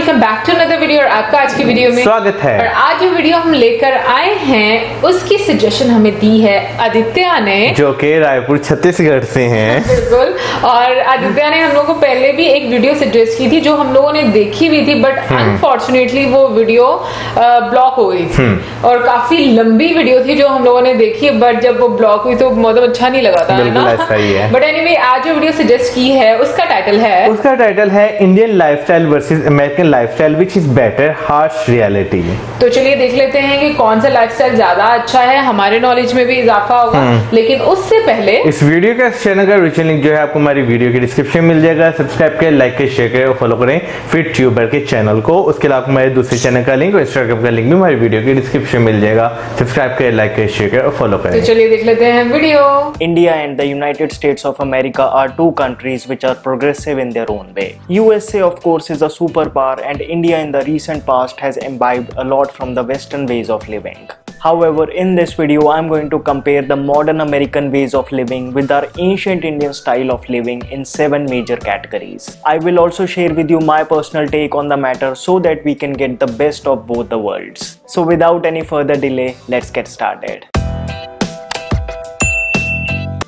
Welcome back to another video और आपका आज की वीडियो में स्वागत है। और आज जो वीडियो हम लेकर आए हैं उसकी सजेशन हमें दी है आदित्य ने, जो कि रायपुर छत्तीसगढ़ से हैं। बिल्कुल। और आदित्य ने हम लोगों को पहले भी एक वीडियो सजेस्ट की थी जो हम लोगों ने देखी हुई थी, बट अनफॉर्चुनेटली वो वीडियो ब्लॉक हो गई थी और काफी लंबी वीडियो थी जो हम लोगों ने देखी, बट जब वो ब्लॉक हुई तो मतलब अच्छा नहीं लगा था, है ना। बट एनीवे आज जो वीडियो सजेस्ट की है उसका टाइटल है Indian lifestyle versus American lifestyle which is better, harsh reality. तो चलिए देख लेते हैं कि कौन सा लाइफस्टाइल ज्यादा अच्छा है, हमारे नॉलेज में भी इजाफा होगा। लेकिन उससे पहले इस वीडियो का चैनल का रिचुअल लिंक जो है आपको हमारी वीडियो के डिस्क्रिप्शन में मिल जाएगा। सब्सक्राइब करें, लाइक करें, शेयर करें और फॉलो करें फिट ट्यूबर के चैनल को। उसके अलावा हमारे दूसरे चैनल का लिंक और इंस्टाग्राम का लिंक भी हमारी वीडियो के डिस्क्रिप्शन में मिल जाएगा। सब्सक्राइब करें, लाइक करें, शेयर करें और फॉलो करें। तो चलिए देख लेते हैं video. India and the United States of America are two countries which are progressive in their own way. USA of course is a superpower and India in the recent past has imbibed a lot from the Western ways of living. However, in this video I'm going to compare the modern American ways of living with our ancient Indian style of living in 7 major categories. I will also share with you my personal take on the matter so that we can get the best of both the worlds. So without any further delay, let's get started.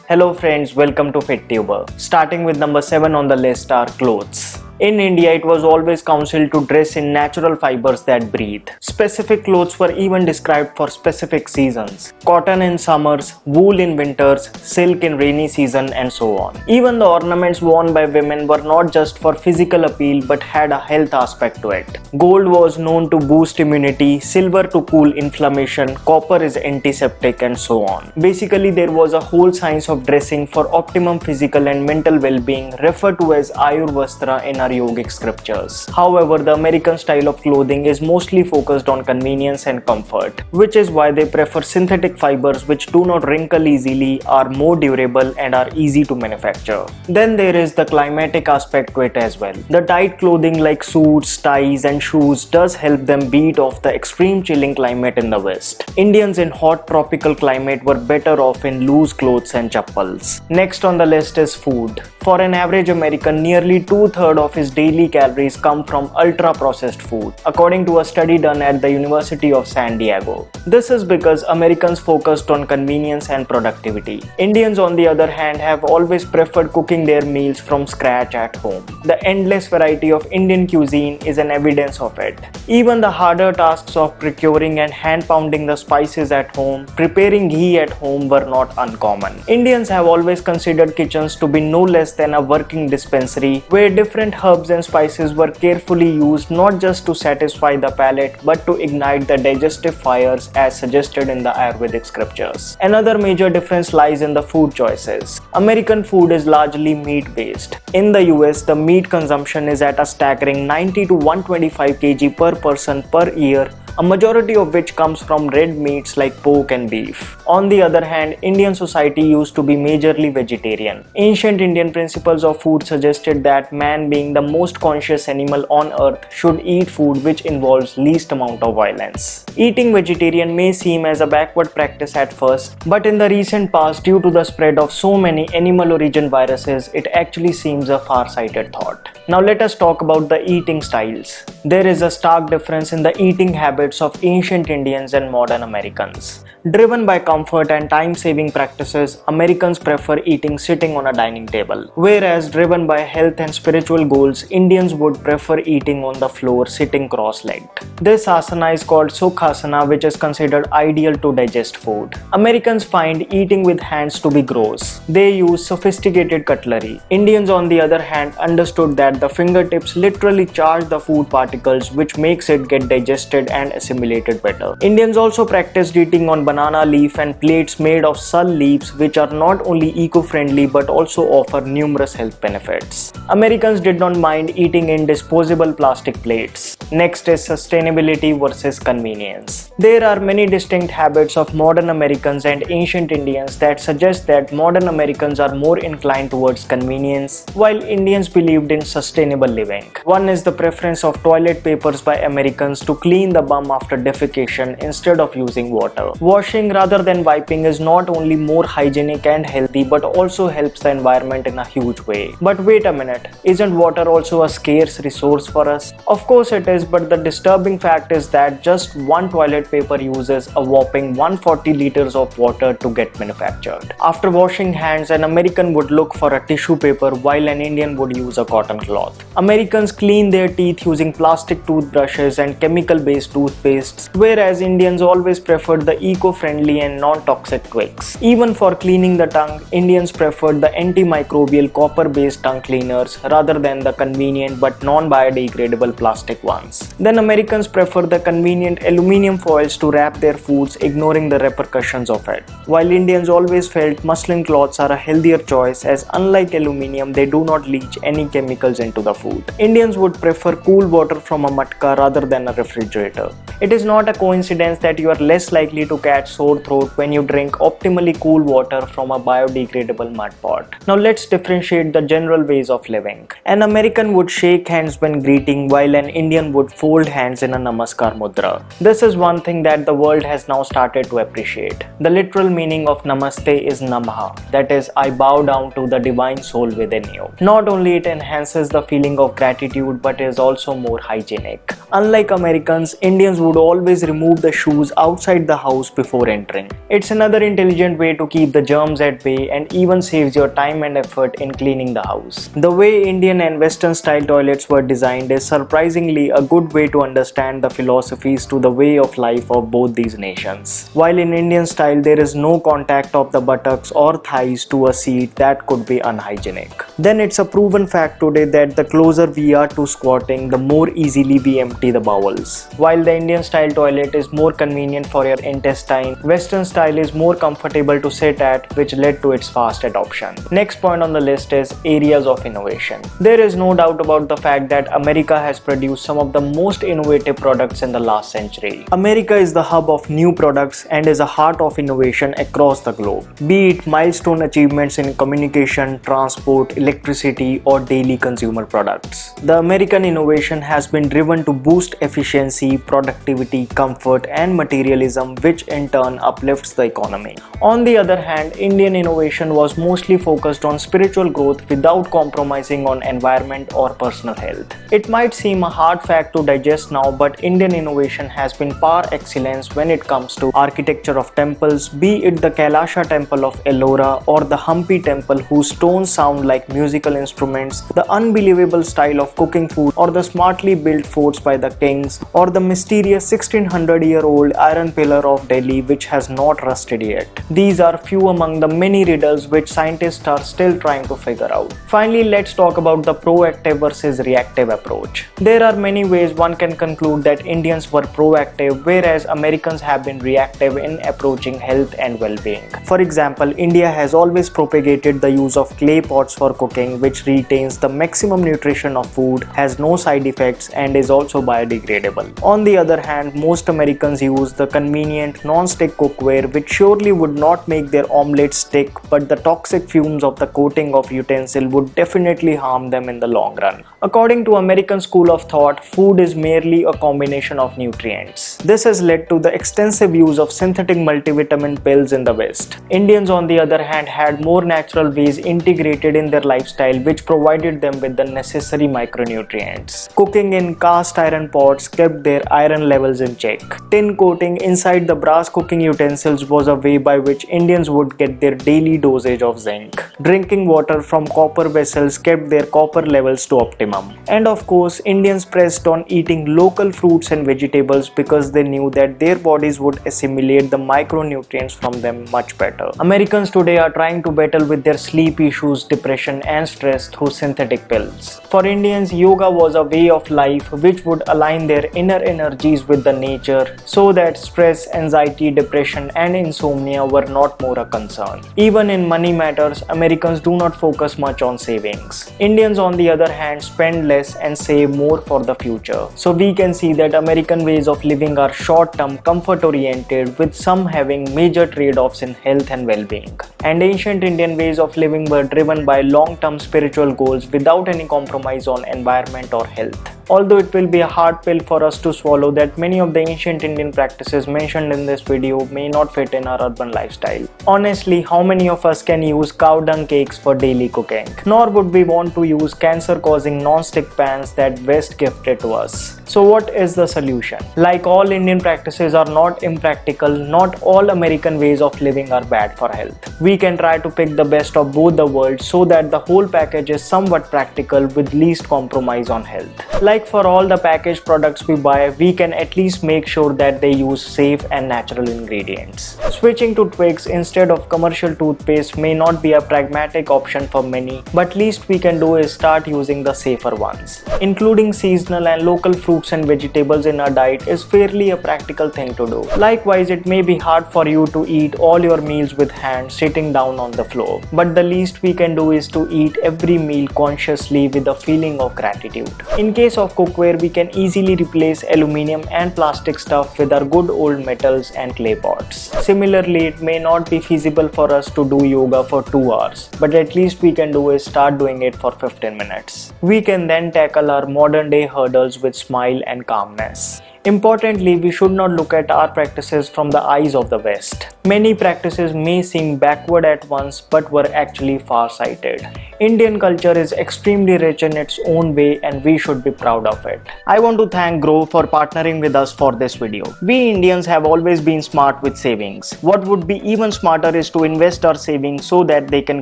Hello friends, welcome to FitTuber. Starting with number 7 on the list are clothes. In India, it was always counselled to dress in natural fibers that breathe. Specific clothes were even described for specific seasons. Cotton in summers, wool in winters, silk in rainy season and so on. Even the ornaments worn by women were not just for physical appeal but had a health aspect to it. Gold was known to boost immunity, silver to cool inflammation, copper is antiseptic and so on. Basically, there was a whole science of dressing for optimum physical and mental well-being referred to as Ayurvastra in our yogic scriptures. However, the American style of clothing is mostly focused on convenience and comfort, which is why they prefer synthetic fibers which do not wrinkle easily, are more durable and are easy to manufacture. Then there is the climatic aspect to it as well. The tight clothing like suits, ties and shoes does help them beat off the extreme chilling climate in the West. Indians in hot tropical climate were better off in loose clothes and chappals. Next on the list is food. For an average American, nearly 2/3 of his daily calories come from ultra-processed food, according to a study done at the University of San Diego. This is because Americans focused on convenience and productivity. Indians, on the other hand, have always preferred cooking their meals from scratch at home. The endless variety of Indian cuisine is an evidence of it. Even the harder tasks of procuring and hand-pounding the spices at home, preparing ghee at home were not uncommon. Indians have always considered kitchens to be no less than a working dispensary where different herbs and spices were carefully used not just to satisfy the palate but to ignite the digestive fires as suggested in the Ayurvedic scriptures. Another major difference lies in the food choices. American food is largely meat based. In the US, the meat consumption is at a staggering 90 to 125 kg per person per year, a majority of which comes from red meats like pork and beef. On the other hand, Indian society used to be majorly vegetarian. Ancient Indian principles of food suggested that man, being the most conscious animal on earth, should eat food which involves least amount of violence. Eating vegetarian may seem as a backward practice at first, but in the recent past, due to the spread of so many animal origin viruses, it actually seems a far-sighted thought. Now let us talk about the eating styles. There is a stark difference in the eating habits of ancient Indians and modern Americans. Driven by comfort and time-saving practices, Americans prefer eating sitting on a dining table, whereas driven by health and spiritual goals, Indians would prefer eating on the floor sitting cross-legged. This asana is called Sukhasana, which is considered ideal to digest food. Americans find eating with hands to be gross. They use sophisticated cutlery. Indians, on the other hand, understood that the fingertips literally charge the food particles, which makes it get digested and assimilated better. Indians also practiced eating on banana leaf and plates made of sul leaves, which are not only eco-friendly but also offer numerous health benefits. Americans did not mind eating in disposable plastic plates. Next is sustainability versus convenience. There are many distinct habits of modern Americans and ancient Indians that suggest that modern Americans are more inclined towards convenience, while Indians believed in sustainable living. One is the preference of toilet papers by Americans to clean the bum bathroom after defecation instead of using water. Washing rather than wiping is not only more hygienic and healthy but also helps the environment in a huge way. But wait a minute, isn't water also a scarce resource for us? Of course it is, but the disturbing fact is that just one toilet paper uses a whopping 140 liters of water to get manufactured. After washing hands, an American would look for a tissue paper while an Indian would use a cotton cloth. Americans clean their teeth using plastic toothbrushes and chemical-based toothpastes, whereas Indians always preferred the eco-friendly and non-toxic Quicks. Even for cleaning the tongue, Indians preferred the antimicrobial copper-based tongue cleaners rather than the convenient but non-biodegradable plastic ones. Then Americans prefer the convenient aluminum foils to wrap their foods, ignoring the repercussions of it. While Indians always felt muslin cloths are a healthier choice, as unlike aluminum, they do not leach any chemicals into the food. Indians would prefer cool water from a matka rather than a refrigerator. It is not a coincidence that you are less likely to catch sore throat when you drink optimally cool water from a biodegradable mud pot. Now let's differentiate the general ways of living. An American would shake hands when greeting, while an Indian would fold hands in a Namaskar mudra. This is one thing that the world has now started to appreciate. The literal meaning of Namaste is Namaha, that is, I bow down to the divine soul within you. Not only it enhances the feeling of gratitude, but is also more hygienic. Unlike Americans, Indians would always remove the shoes outside the house before entering. It's another intelligent way to keep the germs at bay and even saves your time and effort in cleaning the house. The way Indian and Western style toilets were designed is surprisingly a good way to understand the philosophies to the way of life of both these nations. While in Indian style there is no contact of the buttocks or thighs to a seat, that could be unhygienic. Then it's a proven fact today that the closer we are to squatting, the more easily we empty the bowels. While the Indian style toilet is more convenient for your intestine, Western style is more comfortable to sit at, which led to its fast adoption. Next point on the list is areas of innovation. There is no doubt about the fact that America has produced some of the most innovative products in the last century. America is the hub of new products and is a heart of innovation across the globe, be it milestone achievements in communication, transport, electricity, or daily consumer products. The American innovation has been driven to boost efficiency, productivity, comfort, and materialism, which in turn uplifts the economy. On the other hand, Indian innovation was mostly focused on spiritual growth without compromising on environment or personal health. It might seem a hard fact to digest now, but Indian innovation has been par excellence when it comes to architecture of temples, be it the Kailasha temple of Ellora or the Hampi temple whose stones sound like musical instruments, the unbelievable style of cooking food, or the smartly built forts by the kings, or the mysterious 1600-year-old iron pillar of Delhi which has not rusted yet. These are few among the many riddles which scientists are still trying to figure out. Finally, let's talk about the proactive versus reactive approach. There are many ways one can conclude that Indians were proactive, whereas Americans have been reactive in approaching health and well-being. For example, India has always propagated the use of clay pots for cooking, which retains the maximum nutrition of food, has no side effects, and is also biodegradable. On the other hand, most Americans use the convenient non-stick cookware, which surely would not make their omelette stick, but the toxic fumes of the coating of utensil would definitely harm them in the long run. According to American school of thought, food is merely a combination of nutrients. This has led to the extensive use of synthetic multivitamin pills in the West. Indians, on the other hand, had more natural ways integrated in their lifestyle, which provided them with the necessary micronutrients. Cooking in cast iron pots kept their iron levels in check. Tin coating inside the brass cooking utensils was a way by which Indians would get their daily dosage of zinc. Drinking water from copper vessels kept their copper levels to optimum. And of course, Indians pressed on eating local fruits and vegetables because they knew that their bodies would assimilate the micronutrients from them much better. Americans today are trying to battle with their sleep issues, depression, and stress through synthetic pills. For Indians, yoga was a way of life which would align their inner energies with the nature so that stress, anxiety, depression, and insomnia were not more a concern. Even in money matters, Americans do not focus much on savings. Indians, on the other hand, spend less and save more for the future. So we can see that American ways of living are short-term, comfort-oriented, with some having major trade-offs in health and well-being. And ancient Indian ways of living were driven by long-term spiritual goals without any compromise on environment or health. Although it will be a hard pill for us to swallow that many of the ancient Indian practices mentioned in this video may not fit in our urban lifestyle. Honestly, how many of us can use cow dung cakes for daily cooking? Nor would we want to use cancer-causing non-stick pans that West gifted to us. So what is the solution? Like all Indian practices are not impractical, not all American ways of living are bad for health. We can try to pick the best of both the worlds so that the whole package is somewhat practical with least compromise on health. Like for all the packaged products we buy, we can at least make sure that they use safe and natural ingredients. Switching to Twigs instead of commercial toothpaste may not be a pragmatic option for many, but least we can do is start using the safer ones. Including seasonal and local fruits and vegetables in our diet is fairly a practical thing to do. Likewise, it may be hard for you to eat all your meals with hands sitting down on the floor, but the least we can do is to eat every meal consciously with a feeling of gratitude. In case of cookware, we can easily replace aluminum and plastic stuff with our good old metals and clay pots. Similarly, it may not be feasible for us to do yoga for 2 hours, but at least we can do is start doing it for 15 minutes. We can then tackle our modern day hurdles with smile and calmness. Importantly, we should not look at our practices from the eyes of the West. Many practices may seem backward at once but were actually far-sighted. Indian culture is extremely rich in its own way and we should be proud of it. I want to thank Grow for partnering with us for this video. We Indians have always been smart with savings. What would be even smarter is to invest our savings so that they can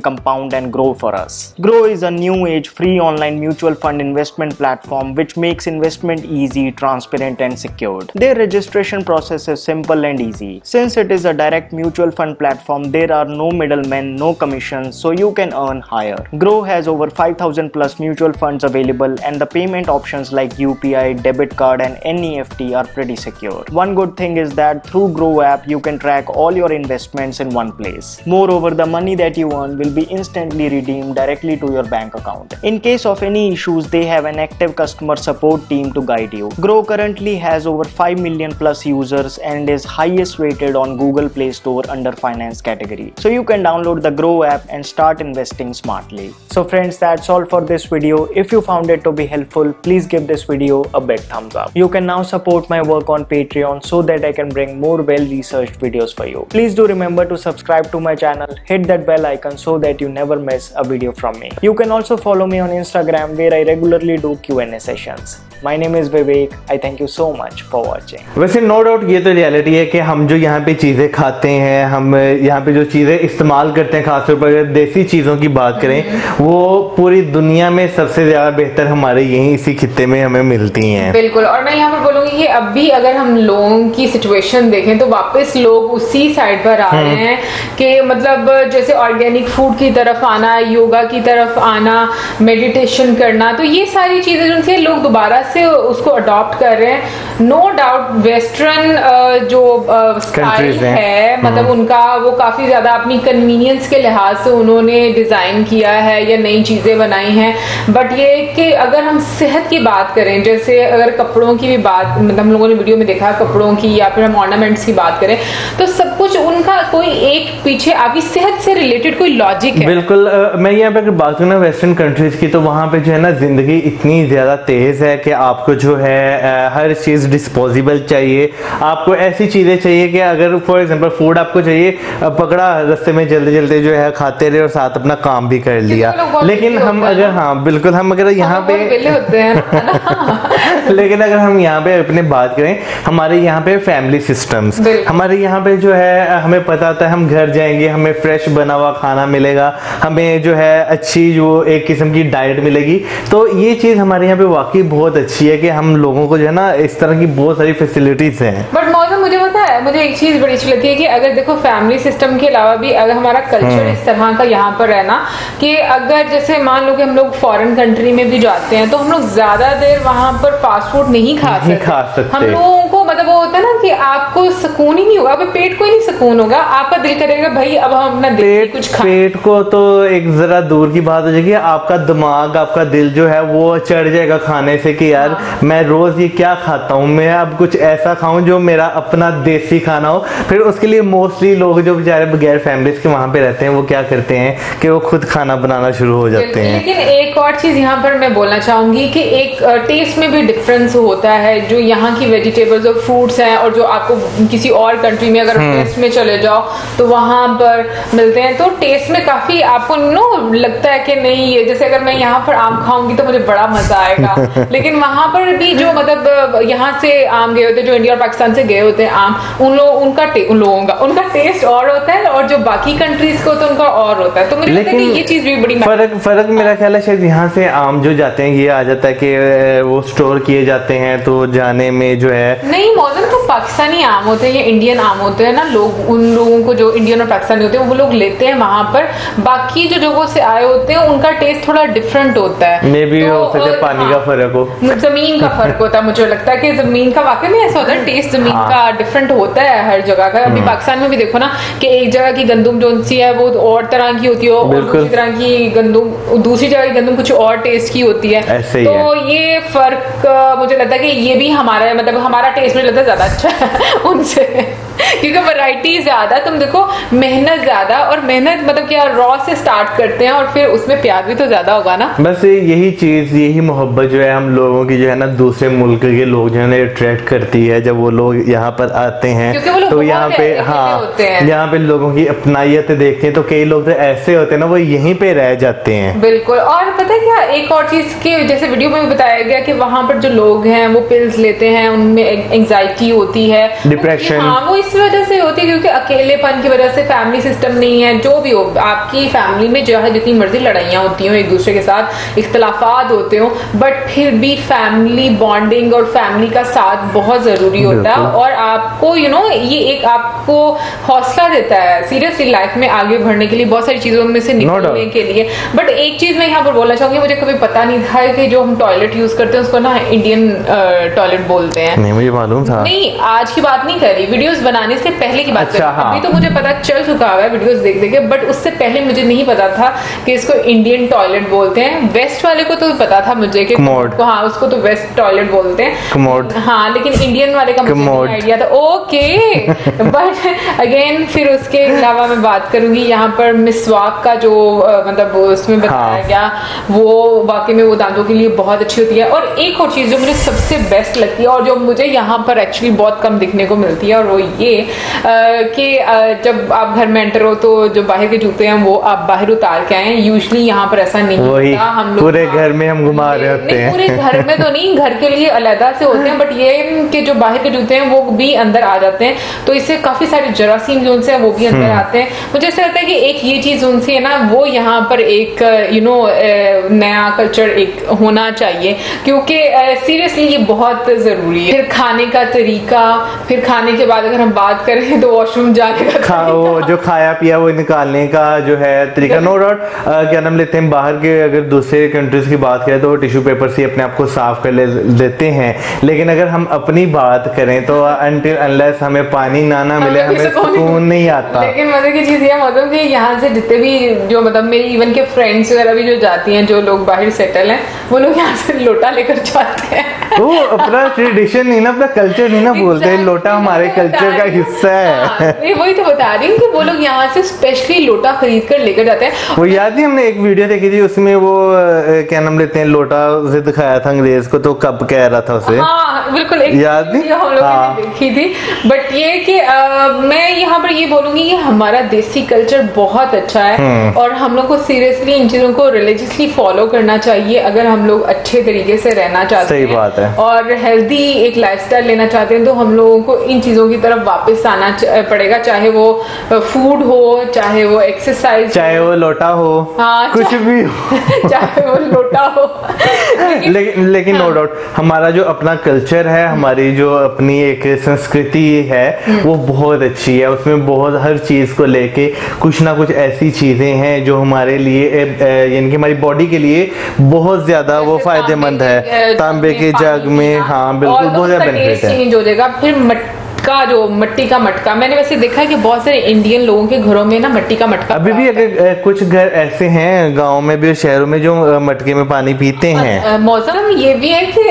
compound and grow for us. Grow is a new age free online mutual fund investment platform which makes investment easy, transparent and secure. Their registration process is simple and easy. Since it is a direct mutual fund platform, there are no middlemen, no commissions, so you can earn higher. Grow has over 5,000 plus mutual funds available and the payment options like UPI, debit card and NEFT are pretty secure. One good thing is that through Grow app, you can track all your investments in one place. Moreover, the money that you earn will be instantly redeemed directly to your bank account. In case of any issues, they have an active customer support team to guide you. Grow currently has over 5 million plus users and is highest rated on Google Play Store under finance category. So you can download the Grow app and start investing smartly. So friends, that's all for this video. If you found it to be helpful, please give this video a big thumbs up. You can now support my work on Patreon so that I can bring more well-researched videos for you. Please do remember to subscribe to my channel, hit that bell icon so that you never miss a video from me. You can also follow me on Instagram where I regularly do Q&A sessions. My name is Vivek. I thank you so much for watching. वैसे no doubt ये तो reality है कि हम जो यहाँ पे चीज़ें खाते हैं, हम यहाँ पे जो चीज़ें इस्तेमाल करते हैं, खासतौर पर अगर देसी चीज़ों की बात करें, वो पूरी दुनिया में सबसे ज़्यादा बेहतर हमारे यहीं इसी खित्ते में हमें मिलती हैं। बिल्कुल। और मैं यहाँ पर बोलूँगी कि अब भी अगर हम लोगों की सिचुएशन देखें तो वापस लोग उसी साइड पर आ रहे हैं कि मतलब जैसे ऑर्गेनिक फूड की तरफ आना, योगा की तरफ आना, मेडिटेशन करना, तो ये सारी चीज़ें जो उनसे लोग दोबारा से उसको अडॉप्ट कर रहे हैं। नो डाउट वेस्टर्न जो स्टाइल है मतलब उनका वो काफी ज्यादा अपनी कन्वीनियंस के लिहाज से उन्होंने डिजाइन किया है या नई चीजें बनाई हैं, बट ये कि अगर हम सेहत की बात करें, जैसे अगर कपड़ों की भी बात मतलब हम लोगों ने वीडियो में देखा कपड़ों की या फिर हम ऑर्नामेंट्स की बात करें तो सब कुछ उनका कोई एक पीछे आपकी सेहत से रिलेटेड कोई लॉजिक है। बिल्कुल। मैं यहाँ पे अगर बात करूँ ना वेस्टर्न कंट्रीज की, तो वहाँ पे जो है ना जिंदगी इतनी ज्यादा तेज है कि आपको जो है हर चीज डिस्पोजेबल चाहिए। आपको ऐसी चीजें चाहिए कि अगर फॉर एग्जांपल फूड आपको चाहिए, पकड़ा रास्ते में जल्दी जल्दी जो है खाते रहे और साथ अपना काम भी कर लिया। लेकिन हम अगर हाँ बिल्कुल हम अगर यहाँ पे होते हैं लेकिन अगर हम यहाँ पे अपने बात करें, हमारे यहाँ पे फैमिली सिस्टम्स, हमारे यहाँ पे जो है हमें पता था हम घर जाएंगे, हमें फ्रेश बना हुआ खाना मिलेगा, हमें जो है अच्छी जो एक किस्म की डाइट मिलेगी। तो ये चीज हमारे यहाँ पे वाकई बहुत अच्छी है कि हम लोगों को जो है ना इस तरह की बहुत सारी फैसिलिटीज हैं। बट मौसम मुझे पता है, मुझे एक चीज बड़ी अच्छी लगती है कि अगर देखो फैमिली सिस्टम के अलावा भी अगर हमारा कल्चर इस तरह का यहाँ पर है ना कि अगर जैसे मान लो कि हम लोग फॉरेन कंट्री में भी जाते हैं तो हम लोग ज्यादा देर वहां पर फास्ट फूड नहीं खा सकते। हम लोगों को मतलब वो होता है ना कि आपको सुकून ही नहीं होगा, आपके पेट को ही नहीं सुकून होगा, आपका दिल करेगा भाई अब हम अपना देसी कुछ खाएं। पेट को तो एक जरा दूर की बात हो जाएगी, आपका दिमाग आपका दिल जो है वो चढ़ जाएगा खाने से कि यार मैं रोज ये क्या खाता हूँ, मैं अब कुछ ऐसा खाऊं जो मेरा अपना देसी खाना हो। फिर उसके लिए मोस्टली लोग जो बेचारे बगैर फैमिलीज के वहां पे रहते हैं वो क्या करते हैं कि वो खुद खाना बनाना शुरू हो जाते हैं। लेकिन एक और चीज यहाँ पर मैं बोलना चाहूंगी कि एक टेस्ट में भी डिफरेंस होता है। जो यहाँ की वेजिटेबल्स और फ्रूट्स हैं और जो आपको किसी और कंट्री में अगर वेस्ट में चले जाओ तो वहां पर मिलते हैं, तो टेस्ट में काफी आपको लगता है कि नहीं ये, जैसे अगर मैं यहाँ पर आम खाऊंगी तो मुझे बड़ा मजा आएगा लेकिन वहां पर भी जो मतलब यहाँ से आम गए होते हैं, जो इंडिया और पाकिस्तान से गए होते हैं आम, उन लोगों का उनका टेस्ट और होता है और जो बाकी कंट्रीज को तो उनका और होता है। तो मुझे लगता है कि ये चीज भी बड़ी फर्क मेरा ख्याल है शायद यहाँ से आम जो जाते हैं ये आ जाता है कि वो स्टोर किए जाते हैं तो जाने में जो है नहीं, मौसम तो पाकिस्तानी आम होते हैं या इंडियन आम होते हैं ना, लोग उन लोगों को जो इंडियन और पाकिस्तानी होते हैं वो लोग लेते हैं वहां पर। बाकी जो जगहों से आए होते हैं उनका टेस्ट थोड़ा डिफरेंट होता है। मे भी हो सकता है पानी का फर्क हो, जमीन का फर्क होता है। मुझे लगता है कि जमीन का वाकई में ऐसा होता है, टेस्ट जमीन का डिफरेंट होता है हर जगह का। अभी पाकिस्तान में भी देखो ना कि एक जगह की गंदम जो सी है वो और तरह की होती है और दूसरी तरह की गंदम, दूसरी जगह की गंदम कुछ और टेस्ट की होती है। तो ये फर्क मुझे लगता है कि ये भी हमारा मतलब हमारा टेस्ट मुझे लगता है ज्यादा अच्छा है उनसे क्योंकि वैरायटी ज्यादा, तुम देखो मेहनत ज्यादा, और मेहनत मतलब क्या रॉ से स्टार्ट करते हैं और फिर उसमें प्यार भी तो ज्यादा होगा ना। बस यही चीज यही मोहब्बत जो है हम लोगों की जो है ना दूसरे मुल्क के लोग जो है ना अट्रैक्ट करती है जब वो लोग यहाँ पर आते हैं तो यहाँ पे यहाँ पे लोगों की अपनायत देखते हैं तो कई लोग तो ऐसे होते हैं ना वो यहीं पे रह जाते हैं। बिल्कुल। और पता है क्या, एक और चीज के जैसे वीडियो में बताया गया कि वहां पर जो लोग हैं वो पिल्स लेते हैं, उनमें एंजाइटी होती है, डिप्रेशन, हाँ वो इस वजह से होती है क्योंकि अकेलेपन की वजह से फैमिली सिस्टम नहीं है। जो भी हो आपकी फैमिली में जो है जितनी मर्जी लड़ाइयाँ होती हो एक दूसरे के साथ, इख्तलाफात होते हो, बट फिर भी फैमिली बॉन्डिंग और फैमिली का साथ बहुत जरूरी होता है और आपको ये एक आपको हौसला देता है सीरियसली लाइफ में आगे बढ़ने के लिए, बहुत सारी चीजों में से निकलने के लिए। बट एक चीज मैं यहाँ पर बोलना चाहूंगी, मुझे कभी पता नहीं था कि जो हम टॉयलेट यूज करते हैं उसको ना इंडियन टॉयलेट बोलते हैं। नहीं मुझे मालूम था। नहीं आज की बात नहीं कर रही, वीडियोस बनाने से पहले की बात कर रही हूं। अभी तो मुझे पता चल चुका है वीडियोस देख देख के, बट उससे पहले मुझे नहीं पता था कि इसको इंडियन टॉयलेट बोलते हैं। वेस्ट वाले को तो पता था मुझे कि हाँ उसको तो वेस्ट टॉयलेट बोलते हैं, हाँ लेकिन इंडियन वाले का मुझे आइडिया था। ओके बट अगेन फिर उसके अलावा मैं बात करूंगी यहाँ पर मिसवाक का जो मतलब उसमें बताया गया वो वाकई में वो दांतों के लिए बहुत अच्छी होती है। और एक और चीज जो मुझे सबसे बेस्ट लगती है और जो मुझे यहाँ पर एक्चुअली बहुत कम दिखने को मिलती है और वो ये कि जब आप घर में एंटर हो तो जो बाहर के जूते हैं वो आप बाहर उतार के आए। यूजुअली यहाँ पर ऐसा नहीं होता, हम लोग पूरे घर में हम घुमा रहे होते हैं। पूरे घर में तो नहीं, घर के लिए अलग से होते हैं, बट ये कि जो बाहर के जूते हैं वो भी अंदर आ जाते हैं तो इससे काफी सारे जरासीम जो उनसे वो भी अंदर आते हैं। मुझे ऐसा लगता है कि एक ये चीज उनसे है ना वो यहाँ पर एक नया कल्चर एक होना चाहिए क्योंकि सीरियसली ये बहुत जरूरी है। फिर खाने का तरीका, फिर खाने के बाद अगर हम बात करें तो वॉशरूम जाने का वो जो खाया पिया वो निकालने का जो है तरीका, नो डाउट क्या नाम लेते हैं बाहर के अगर दूसरे कंट्रीज की बात करें तो वो टिश्यू पेपर से अपने आप को साफ कर देते हैं, लेकिन अगर हम अपनी बात करें तो अनटिल अनलेस हमें पानी ना मिले हमें सुकून नहीं आता। लेकिन मजे की चीज ये मतलब कि यहाँ से जितने भी जो मतलब मेरी इवन के फ्रेंड्स वगैरह भी जो जाती हैं, जो लोग बाहर सेटल हैं, वो लोग यहाँ से लोटा लेकर जाते हैं। वो अपना ट्रेडिशन नहीं ना, अपना कल्चर नहीं ना बोलते हैं, लोटा हमारे कल्चर का हिस्सा है। वही तो बता रही हूँ कि वो लोग यहाँ से स्पेशली लोटा खरीद कर लेकर जाते हैं। वो याद नहीं हमने एक वीडियो देखी थी उसमें वो क्या नाम लेते हैं लोटा से दिखाया था अंग्रेज को, तो कब कह रहा था उसे, हाँ बिल्कुल याद नहीं हम लोगों ने देखी थी। बट ये कि मैं यहाँ पर ये बोलूंगी कि हमारा देसी कल्चर बहुत अच्छा है और हम लोग को सीरियसली इन चीजों को रिलीजियसली फॉलो करना चाहिए अगर हम लोग अच्छे तरीके से रहना चाहते हैं। सही बात है। और हेल्दी एक लाइफस्टाइल लेना चाहते हैं तो हम लोगों को इन चीजों की तरफ वापस आना पड़ेगा, चाहे वो फूड हो, चाहे वो एक्सरसाइज, चाहे वो लोटा हो, हाँ, कुछ भी हो चाहे वो लोटा हो लेकिन नो डाउट हमारा जो अपना कल्चर है, हमारी जो अपनी एक संस्कृति है वो बहुत अच्छी है। उसमें बहुत हर चीज को लेके कुछ ना कुछ ऐसी चीजें हैं जो हमारे लिए यानी कि हमारी बॉडी के लिए बहुत ज्यादा ज्यादा वो फायदेमंद है। तांबे के जग में, हाँ बिल्कुल बहुत ज्यादा बेनिफिट है। चेंज हो जाएगा। फिर मट्टी का मटका, मैंने वैसे देखा है कि बहुत सारे इंडियन लोगों के घरों में ना मट्टी का मटका अभी भी अगर कुछ घर ऐसे हैं गांव में भी और शहरों में जो मटके में पानी पीते हैं। मौसम ये भी है कि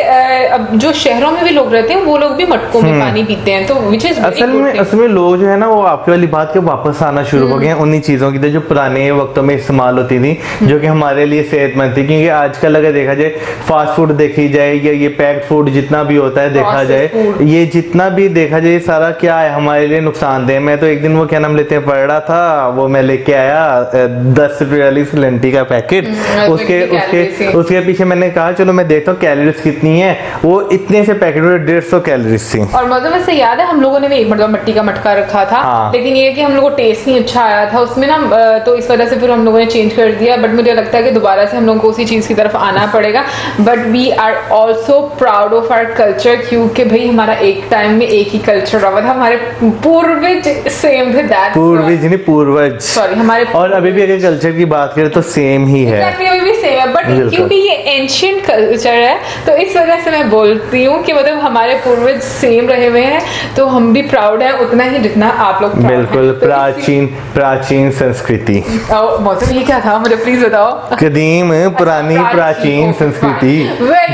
अब जो शहरों में भी लोग रहते हैं वो लोग भी मटकों में पानी पीते हैं, तो विच इज असल में लोग जो है ना वो आपकी वाली बात के वापस आना शुरू हो गए हैं उन्हीं चीजों की जो पुराने वक्तों में इस्तेमाल होती थी, जो कि हमारे लिए सेहतमंद थी। क्योंकि आजकल अगर देखा जाए फास्ट फूड देखी जाए या ये पैक्ड फूड जितना भी होता है देखा जाए, ये जितना भी देखा जाए सारा क्या है हमारे लिए नुकसानदेह। मैं तो एक दिन वो क्या नाम लेते हैं पढ़ रहा था, वो मैं लेके आया 10 रुपए वाली सिलेंटी का पैकेट, उसके पीछे मैंने कहा चलो मैं देखता हूँ कैलोरीज कितनी है, वो इतने से पैकेट में 150 कैलोरीज थी। और मतलब से याद है हम लोगों ने भी एक मतलब मट्टी का मटका रखा था, लेकिन ये कि हम लोगों को टेस्ट नहीं अच्छा आया था उसमें ना, तो इस वजह से फिर हम लोगों ने चेंज कर दिया। बट मुझे लगता है कि दोबारा से हम लोगों को उसी चीज की तरफ आना पड़ेगा। But we are also proud of our culture, क्योंकि भाई हमारा एक टाइम में एक ही कल्चर रहा था, हमारे पूर्वज सेम थे, दैट्स पूर्वज नहीं पूर्वज सॉरी हमारे, और अभी भी अगर कल्चर की बात करें तो सेम ही है, अभी भी सेम है। बट क्योंकि ये एंशिएंट कल्चर है तो इस वजह से मैं बोलती हूँ कि मतलब हमारे पूर्वज सेम रहे हुए हैं, तो हम भी प्राउड है उतना ही जितना आप लोग बिल्कुल। प्राचीन संस्कृति। मौसम ये क्या था मुझे प्लीज बताओ। कदीम पुरानी प्राचीन संस्कृति।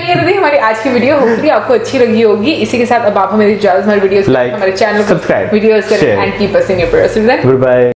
ये रही हमारी आज की वीडियो, होपफुली आपको अच्छी लगी होगी। इसी के साथ अब आप हमें हमारे वीडियोस लाइक हमारे चैनल को सब्सक्राइब वीडियोस करें and keep us in your prayers. Good bye.